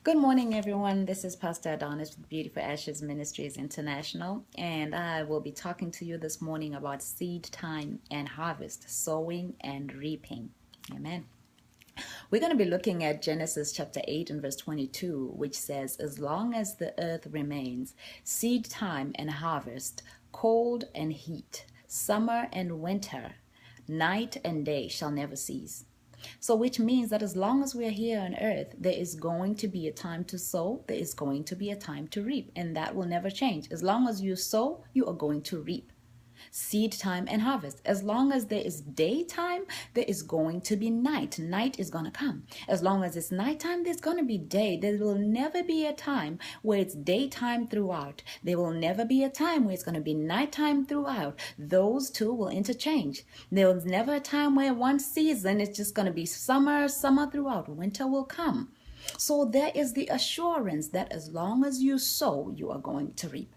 Good morning, everyone. This is Pastor Adonis with Beautiful Ashes Ministries International, and I will be talking to you this morning about seed time and harvest, sowing and reaping. Amen. We're going to be looking at Genesis chapter 8 and verse 22, which says, "As long as the earth remains, seed time and harvest, cold and heat, summer and winter, night and day shall never cease." So which means that as long as we are here on earth, there is going to be a time to sow, there is going to be a time to reap, and that will never change. As long as you sow, you are going to reap. Seed time and harvest. As long as there is daytime, there is going to be night. Night is going to come. As long as it's nighttime, there's going to be day. There will never be a time where it's daytime throughout. There will never be a time where it's going to be nighttime throughout. Those two will interchange. There was never a time where one season is just going to be summer throughout. Winter will come. So there is the assurance that as long as you sow, you are going to reap.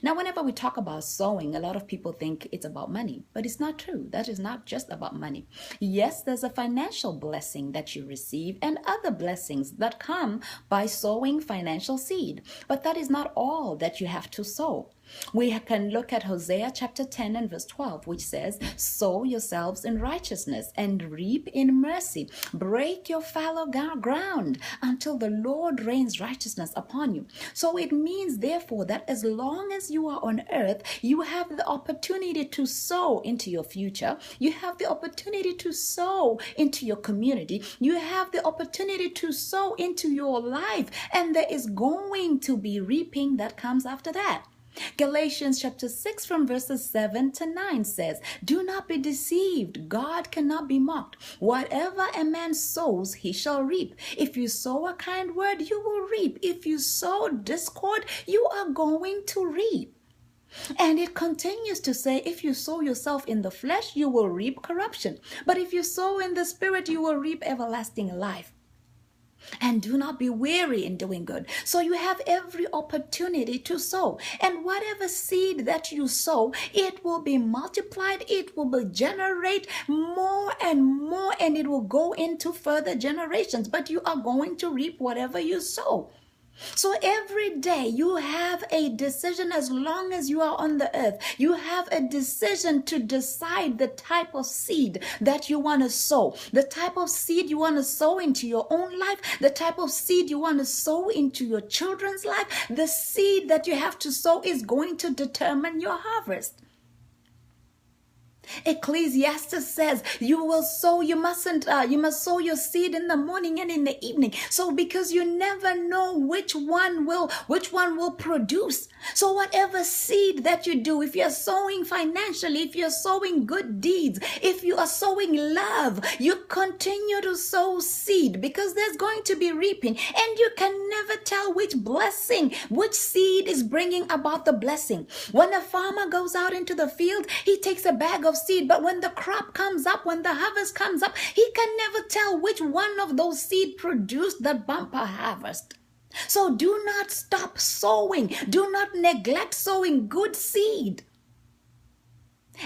Now, whenever we talk about sowing, a lot of people think it's about money, but it's not true. That is not just about money. Yes, there's a financial blessing that you receive and other blessings that come by sowing financial seed, but that is not all that you have to sow. We can look at Hosea chapter 10 and verse 12, which says, "Sow yourselves in righteousness and reap in mercy. Break your fallow ground until the Lord rains righteousness upon you." So it means, therefore, that as long as you are on earth, you have the opportunity to sow into your future. You have the opportunity to sow into your community. You have the opportunity to sow into your life. And there is going to be reaping that comes after that. Galatians chapter 6 from verses 7 to 9 says, "Do not be deceived. God cannot be mocked. Whatever a man sows, he shall reap. If you sow a kind word, you will reap. If you sow discord, you are going to reap." And it continues to say, "If you sow yourself in the flesh, you will reap corruption. But if you sow in the spirit, you will reap everlasting life. And do not be weary in doing good." So you have every opportunity to sow. And whatever seed that you sow, it will be multiplied. It will generate more and more, and it will go into further generations. But you are going to reap whatever you sow. So every day you have a decision. As long as you are on the earth, you have a decision to decide the type of seed that you want to sow, the type of seed you want to sow into your own life, the type of seed you want to sow into your children's life. The seed that you have to sow is going to determine your harvest. Ecclesiastes says you must sow your seed in the morning and in the evening. So because you never know which one will produce. So whatever seed that you do, if you're sowing financially, if you're sowing good deeds, if you are sowing love, you continue to sow seed, because there's going to be reaping, and you can never tell which seed is bringing about the blessing. When a farmer goes out into the field, he takes a bag of seed, but when the crop comes up, when the harvest comes up, he can never tell which one of those seed produced the bumper harvest. So do not stop sowing. Do not neglect sowing good seed.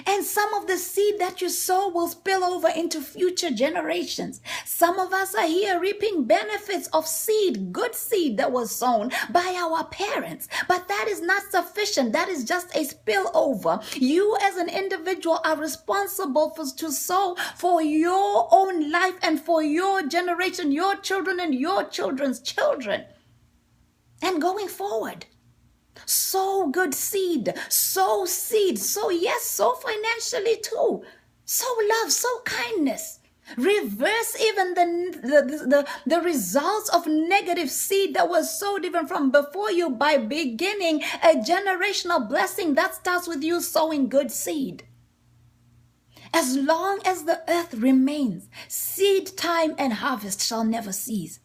And some of the seed that you sow will spill over into future generations. Some of us are here reaping benefits of seed, good seed that was sown by our parents. But that is not sufficient. That is just a spillover. You as an individual are responsible to sow for your own life and for your generation, your children and your children's children. And going forward, sow good seed, sow seed, sow financially too, sow love, sow kindness. Reverse even the results of negative seed that was sowed even from before you by beginning a generational blessing that starts with you sowing good seed. As long as the earth remains, seed time and harvest shall never cease.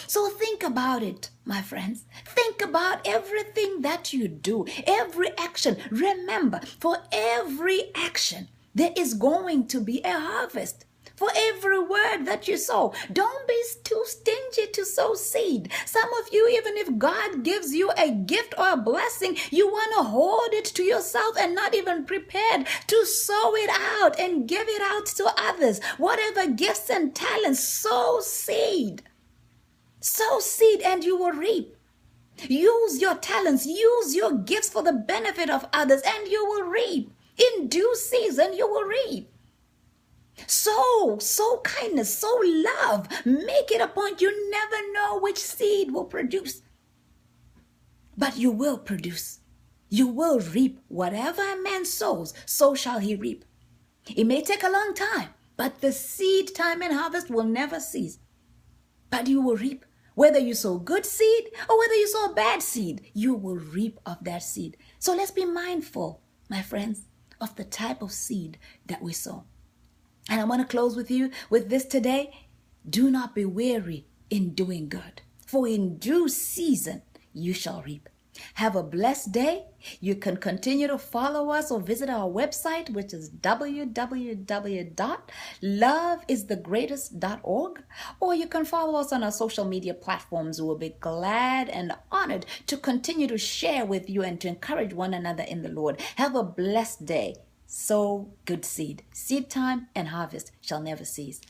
So think about it, my friends. Think about everything that you do, every action. Remember, for every action, there is going to be a harvest. For every word that you sow, don't be too stingy to sow seed. Some of you, even if God gives you a gift or a blessing, you want to hold it to yourself and not even prepared to sow it out and give it out to others. Whatever gifts and talents, sow seed. Sow seed and you will reap. Use your talents, use your gifts for the benefit of others, and you will reap. In due season, you will reap. Sow kindness, sow love. Make it a point. You never know which seed will produce, but you will produce. You will reap. Whatever a man sows, so shall he reap. It may take a long time, but the seed time and harvest will never cease. But you will reap. Whether you sow good seed or whether you sow bad seed, you will reap of that seed. So let's be mindful, my friends, of the type of seed that we sow. And I want to close with you with this today. Do not be weary in doing good, for in due season you shall reap. Have a blessed day. You can continue to follow us or visit our website, which is www.loveisthegreatest.org, or you can follow us on our social media platforms. We'll be glad and honored to continue to share with you and to encourage one another in the Lord. Have a blessed day. Sow good seed. Seed time and harvest shall never cease.